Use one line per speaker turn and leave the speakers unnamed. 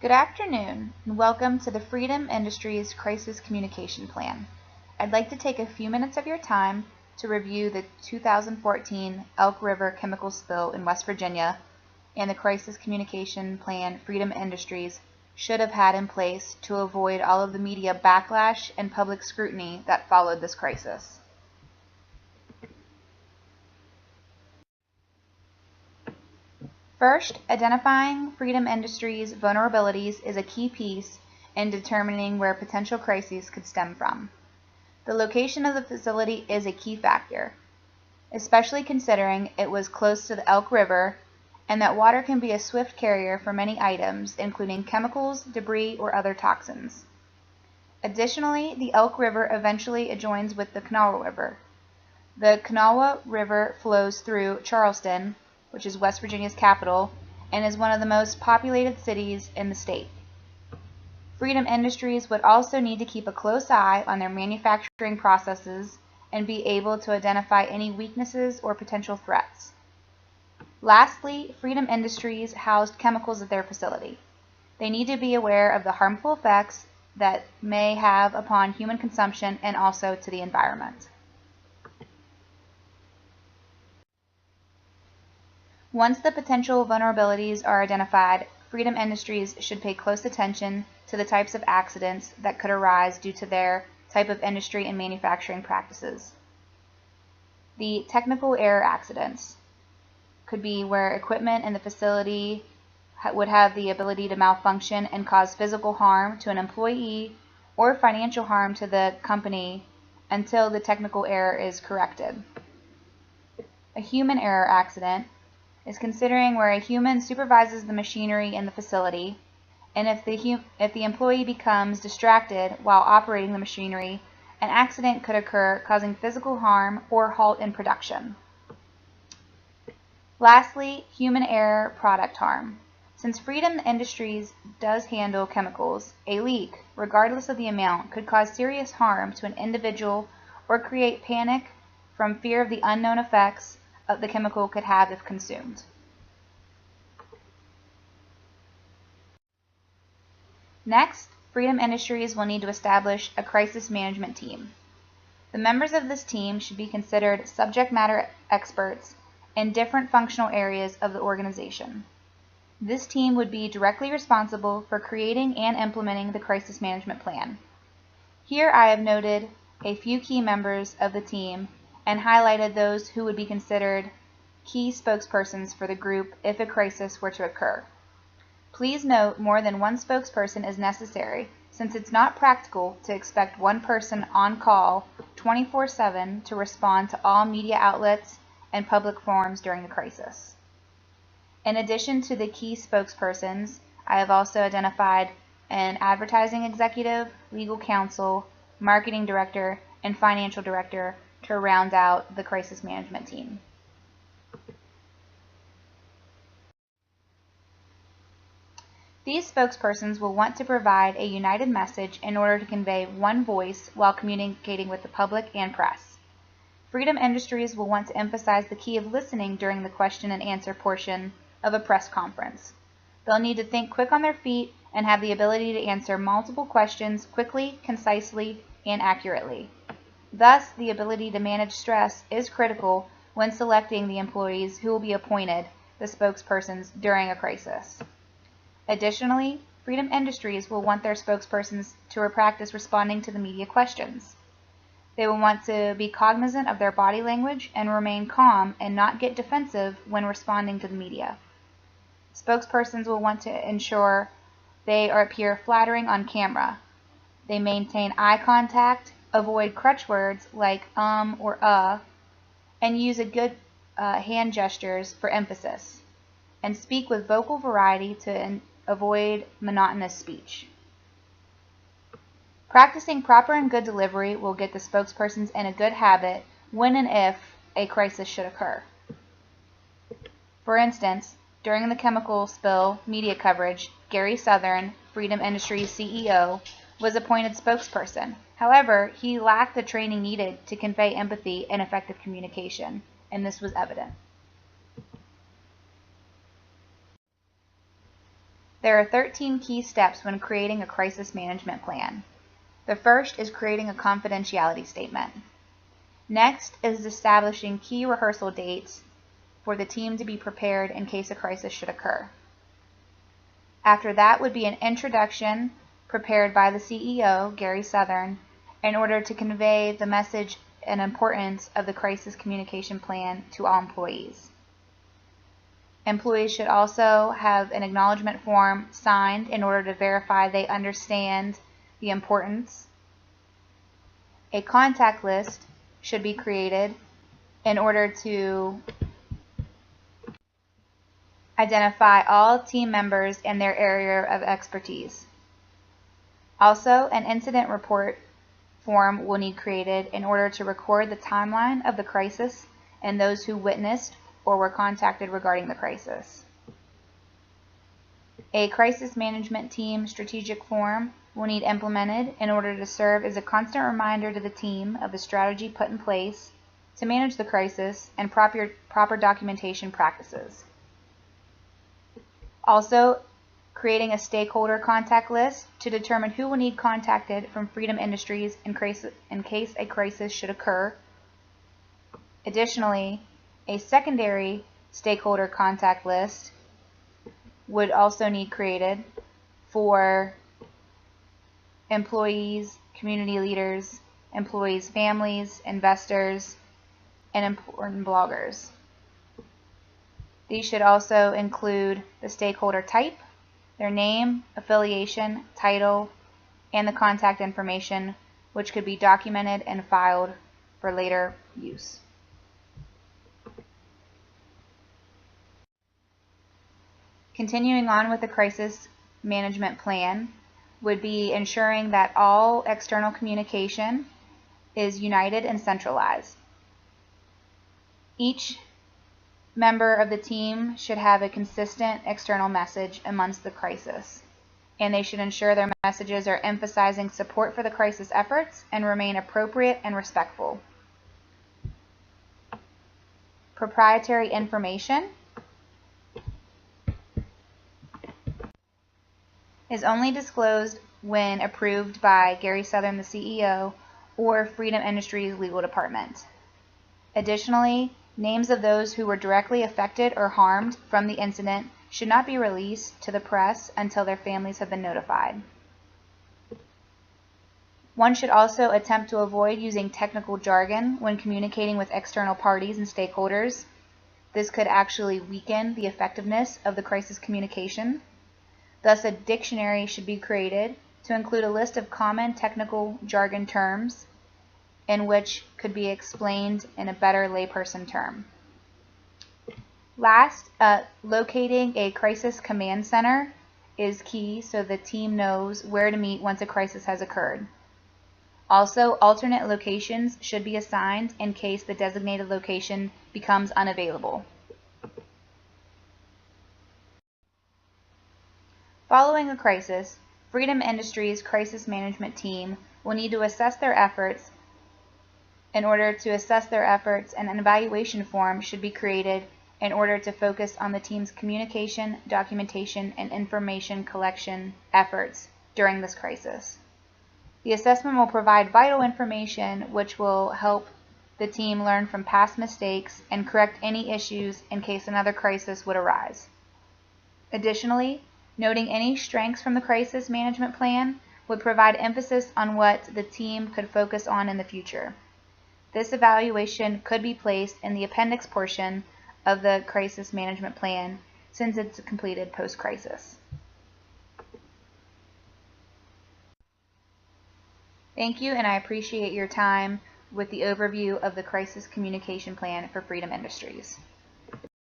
Good afternoon, and welcome to the Freedom Industries Crisis Communication Plan. I'd like to take a few minutes of your time to review the 2014 Elk River chemical spill in West Virginia and the Crisis Communication Plan Freedom Industries should have had in place to avoid all of the media backlash and public scrutiny that followed this crisis. First, identifying Freedom Industries' vulnerabilities is a key piece in determining where potential crises could stem from. The location of the facility is a key factor, especially considering it was close to the Elk River and that water can be a swift carrier for many items, including chemicals, debris, or other toxins. Additionally, the Elk River eventually adjoins with the Kanawha River. The Kanawha River flows through Charleston, which is West Virginia's capital, and is one of the most populated cities in the state. Freedom Industries would also need to keep a close eye on their manufacturing processes and be able to identify any weaknesses or potential threats. Lastly, Freedom Industries housed chemicals at their facility. They need to be aware of the harmful effects that may have upon human consumption and also to the environment. Once the potential vulnerabilities are identified, Freedom Industries should pay close attention to the types of accidents that could arise due to their type of industry and manufacturing practices. The technical error accidents could be where equipment in the facility would have the ability to malfunction and cause physical harm to an employee or financial harm to the company until the technical error is corrected. A human error accident is considering where a human supervises the machinery in the facility, and if the employee becomes distracted while operating the machinery, an accident could occur causing physical harm or halt in production. Lastly, human error product harm. Since Freedom Industries does handle chemicals, a leak, regardless of the amount, could cause serious harm to an individual or create panic from fear of the unknown effects of the chemical could have if consumed. Next, Freedom Industries will need to establish a crisis management team. The members of this team should be considered subject matter experts in different functional areas of the organization. This team would be directly responsible for creating and implementing the crisis management plan. Here I have noted a few key members of the team and highlighted those who would be considered key spokespersons for the group if a crisis were to occur. Please note more than one spokesperson is necessary, since it's not practical to expect one person on call 24/7 to respond to all media outlets and public forums during the crisis. In addition to the key spokespersons, I have also identified an advertising executive, legal counsel, marketing director, and financial director to round out the crisis management team. These spokespersons will want to provide a united message in order to convey one voice while communicating with the public and press. Freedom Industries will want to emphasize the key of listening during the question and answer portion of a press conference. They'll need to think quick on their feet and have the ability to answer multiple questions quickly, concisely, and accurately. Thus, the ability to manage stress is critical when selecting the employees who will be appointed the spokespersons during a crisis. Additionally, Freedom Industries will want their spokespersons to practice responding to the media questions. They will want to be cognizant of their body language and remain calm and not get defensive when responding to the media. Spokespersons will want to ensure they appear flattering on camera. They maintain eye contact, avoid crutch words like or and use a good hand gestures for emphasis, and speak with vocal variety to avoid monotonous speech. Practicing proper and good delivery will get the spokespersons in a good habit when and if a crisis should occur. For instance, during the chemical spill media coverage, Gary Southern, Freedom Industries CEO, was appointed spokesperson. However, he lacked the training needed to convey empathy and effective communication, and this was evident. There are 13 key steps when creating a crisis management plan. The first is creating a confidentiality statement. Next is establishing key rehearsal dates for the team to be prepared in case a crisis should occur. After that would be an introduction prepared by the CEO, Gary Southern, in order to convey the message and importance of the crisis communication plan to all employees. Employees should also have an acknowledgement form signed in order to verify they understand the importance. A contact list should be created in order to identify all team members in their area of expertise. Also, an incident report form will need created in order to record the timeline of the crisis and those who witnessed or were contacted regarding the crisis. A crisis management team strategic form will need implemented in order to serve as a constant reminder to the team of the strategy put in place to manage the crisis and proper documentation practices. Also, creating a stakeholder contact list to determine who will need contacted from Freedom Industries in case a crisis should occur. Additionally, a secondary stakeholder contact list would also need created for employees, community leaders, employees' families, investors, and important bloggers. These should also include the stakeholder type, their name, affiliation, title, and the contact information, which could be documented and filed for later use. Continuing on with the crisis management plan would be ensuring that all external communication is united and centralized. Each member of the team should have a consistent external message amongst the crisis, and they should ensure their messages are emphasizing support for the crisis efforts and remain appropriate and respectful. Proprietary information is only disclosed when approved by Gary Southern, the CEO, or Freedom Industries Legal Department. Additionally, names of those who were directly affected or harmed from the incident should not be released to the press until their families have been notified. One should also attempt to avoid using technical jargon when communicating with external parties and stakeholders. This could actually weaken the effectiveness of the crisis communication. Thus, a dictionary should be created to include a list of common technical jargon terms in which could be explained in a better layperson term. Last, locating a crisis command center is key so the team knows where to meet once a crisis has occurred. Also, alternate locations should be assigned in case the designated location becomes unavailable. Following a crisis, Freedom Industries Crisis Management Team will need to assess their efforts. In order to assess their efforts, an evaluation form should be created in order to focus on the team's communication, documentation, and information collection efforts during this crisis. The assessment will provide vital information which will help the team learn from past mistakes and correct any issues in case another crisis would arise. Additionally, noting any strengths from the crisis management plan would provide emphasis on what the team could focus on in the future. This evaluation could be placed in the appendix portion of the crisis management plan since it's completed post-crisis. Thank you, and I appreciate your time with the overview of the crisis communication plan for Freedom Industries.